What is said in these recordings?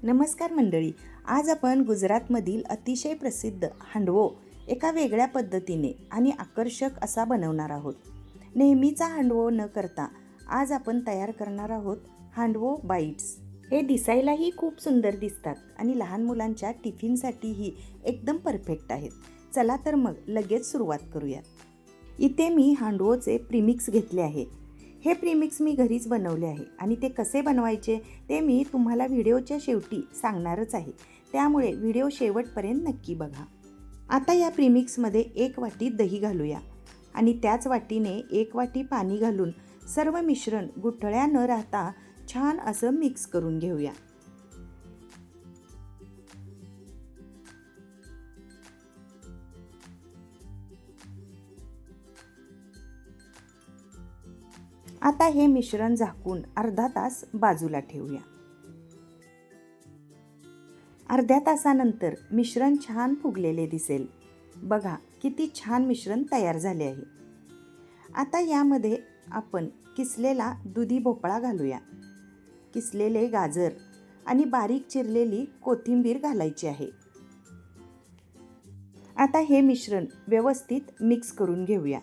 नमस्कार मंडळी. आज आपण गुजरातमधील अतिशय प्रसिद्ध हांडवो एका वेगळ्या पद्धतीने आणि आकर्षक असा बनवणार आहोत. नेहमीचा हांडवो न करता आज आपण तयार करणार आहोत हांडवो बाईट्स. हे दिसायलाही खूप सुंदर दिसतात आणि लहान मुलांच्या टिफिनसाठीही एकदम परफेक्ट आहेत. चला तर मग लगेच सुरुवात करूयात. इथे मी हांडवोचे प्रीमिक्स घेतले आहे. हे प्रीमिक्स मी घरीच बनवले आहे आणि ते कसे बनवायचे ते मी तुम्हाला व्हिडिओच्या शेवटी सांगणारच आहे. त्यामुळे व्हिडिओ शेवटपर्यंत नक्की बघा. आता या प्रीमिक्समध्ये 1 वाटी दही घालूया आणि त्याच वाटीने 1 वाटी पाणी घालून सर्व मिश्रण गुठळ्या न राहता छान असं मिक्स करून घेऊया. आता हे मिश्रण झाकून अर्धा तास बाजूला ठेवूया. अर्ध्या तासानंतर मिश्रण छान फुगलेले दिसेल. बघा किती छान मिश्रण तयार झाले आहे. आता यामध्ये आपण किसलेला दुधी भोपळा घालूया, किसलेले गाजर आणि बारीक चिरलेली कोथिंबीर घालायची आहे. आता हे मिश्रण व्यवस्थित मिक्स करून घेऊया.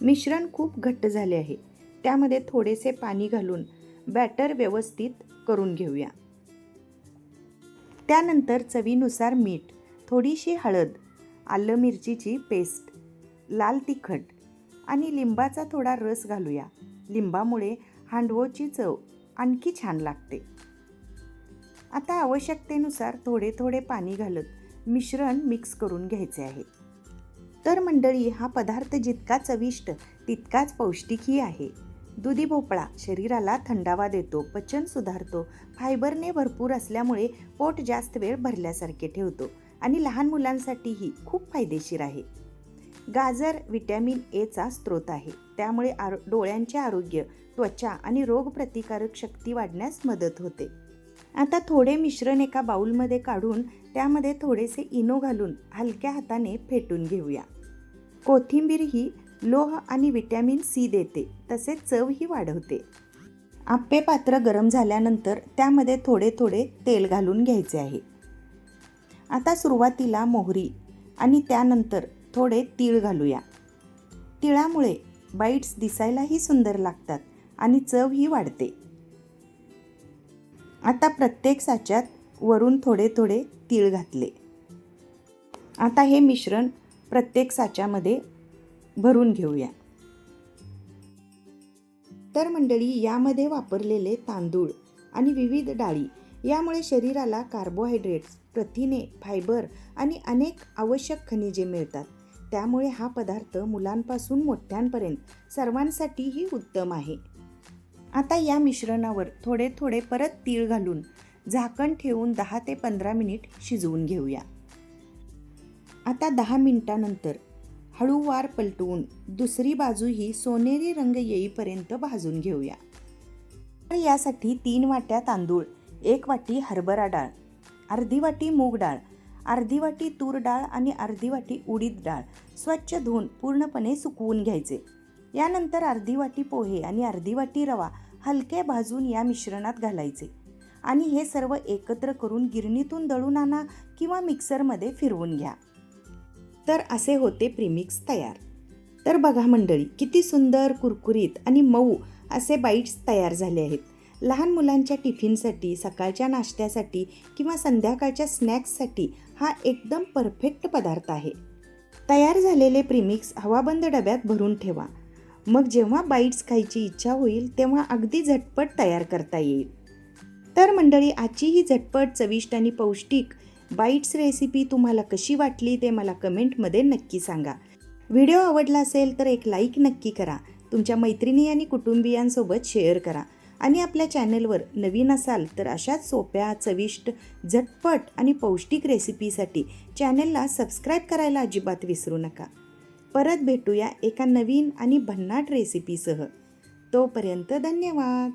मिश्रण खूप घट्ट झाले आहे. त्यामध्ये थोडेसे पाणी घालून बॅटर व्यवस्थित करून घेऊया. त्यानंतर चवीनुसार मीठ, थोडीशी हळद, आलं मिरचीची पेस्ट, लाल तिखट आणि लिंबाचा थोडा रस घालूया. लिंबामुळे हांडवोची चव आणखी छान लागते. आता आवश्यकतेनुसार थोडे थोडे पाणी घालत मिश्रण मिक्स करून घ्यायचे आहे. तर मंडळी, हा पदार्थ जितका चविष्ट तितकाच पौष्टिकही आहे. दुधी भोपळा शरीराला थंडावा देतो, पचन सुधारतो, फायबरने भरपूर असल्यामुळे पोट जास्त वेळ भरल्यासारखे ठेवतो आणि लहान मुलांसाठीही खूप फायदेशीर आहे. गाजर व्हिटॅमिन एचा स्रोत आहे. त्यामुळे डोळ्यांचे आरोग्य, त्वचा आणि रोगप्रतिकारक शक्ती वाढण्यास मदत होते. आता थोडे मिश्रण एका बाउलमध्ये काढून त्यामध्ये थोडेसे इनो घालून हलक्या हाताने फेटून घेऊया. कोथिंबीर ही लोह आणि व्हिटॅमिन सी देते, तसेच चवही वाढवते. आप्पे पात्र गरम झाल्यानंतर त्यामध्ये थोडे थोडे तेल घालून घ्यायचे आहे. आता सुरुवातीला मोहरी आणि त्यानंतर थोडे तीळ घालूया. तिळामुळे बाईट्स दिसायलाही सुंदर लागतात आणि चवही वाढते. आता प्रत्येक साच्यात वरून थोडे थोडे तीळ घातले. आता हे मिश्रण प्रत्येक साच्यामध्ये भरून घेऊया. तर मंडळी, यामध्ये वापरलेले तांदूळ आणि विविध डाळी यामुळे शरीराला कार्बोहायड्रेट्स, प्रथिने, फायबर आणि अनेक आवश्यक खनिजे मिळतात. त्यामुळे हा पदार्थ मुलांपासून मोठ्यांपर्यंत सर्वांसाठीही उत्तम आहे. आता या मिश्रणावर थोडे थोडे परत तीळ घालून झाकण ठेवून 10 ते 15 मिनिट शिजवून घेऊया. आता 10 मिनिटांनंतर हळूवार पलटवून दुसरी बाजूही सोनेरी रंग येईपर्यंत भाजून घेऊया. तर यासाठी 3 वाट्या तांदूळ, 1 वाटी हरभरा डाळ, अर्धी वाटी मूग डाळ, अर्धी वाटी तूर डाळ आणि अर्धी वाटी उडीद डाळ स्वच्छ धुवून पूर्णपणे सुकवून घ्यायचे. यानंतर अर्धी वाटी पोहे आणि अर्धी वाटी रवा हलके भाजून या मिश्रणात घालायचे आणि हे सर्व एकत्र करून गिरणीतून दळून आणा किंवा मिक्सरमध्ये फिरवून घ्या. तर असे होते प्रीमिक्स तयार. तर बघा मंडळी, किती सुंदर, कुरकुरीत आणि मऊ असे बाईट्स तयार झाले आहेत. लहान मुलांच्या टिफिनसाठी, सकाळच्या नाश्त्यासाठी किंवा संध्याकाळच्या स्नॅक्ससाठी हा एकदम परफेक्ट पदार्थ आहे. तयार झालेले प्रीमिक्स हवाबंद डब्यात भरून ठेवा. मग जेव्हा बाईट्स खायची इच्छा होईल तेव्हा अगदी झटपट तयार करता येईल. तर मंडळी, आजची ही झटपट, चविष्ट आणि पौष्टिक बाईट्स रेसिपी तुम्हाला कशी वाटली ते मला कमेंटमध्ये नक्की सांगा. व्हिडिओ आवडला असेल तर एक लाईक नक्की करा. तुमच्या मैत्रिणी आणि कुटुंबियांसोबत शेअर करा आणि आपल्या चॅनलवर नवीन असाल तर अशाच सोप्या, चविष्ट, झटपट आणि पौष्टिक रेसिपीसाठी चॅनलला सबस्क्राईब करायला अजिबात विसरू नका. परत भेटूया एका नवीन आणि भन्नाट रेसिपीसह. तोपर्यंत धन्यवाद.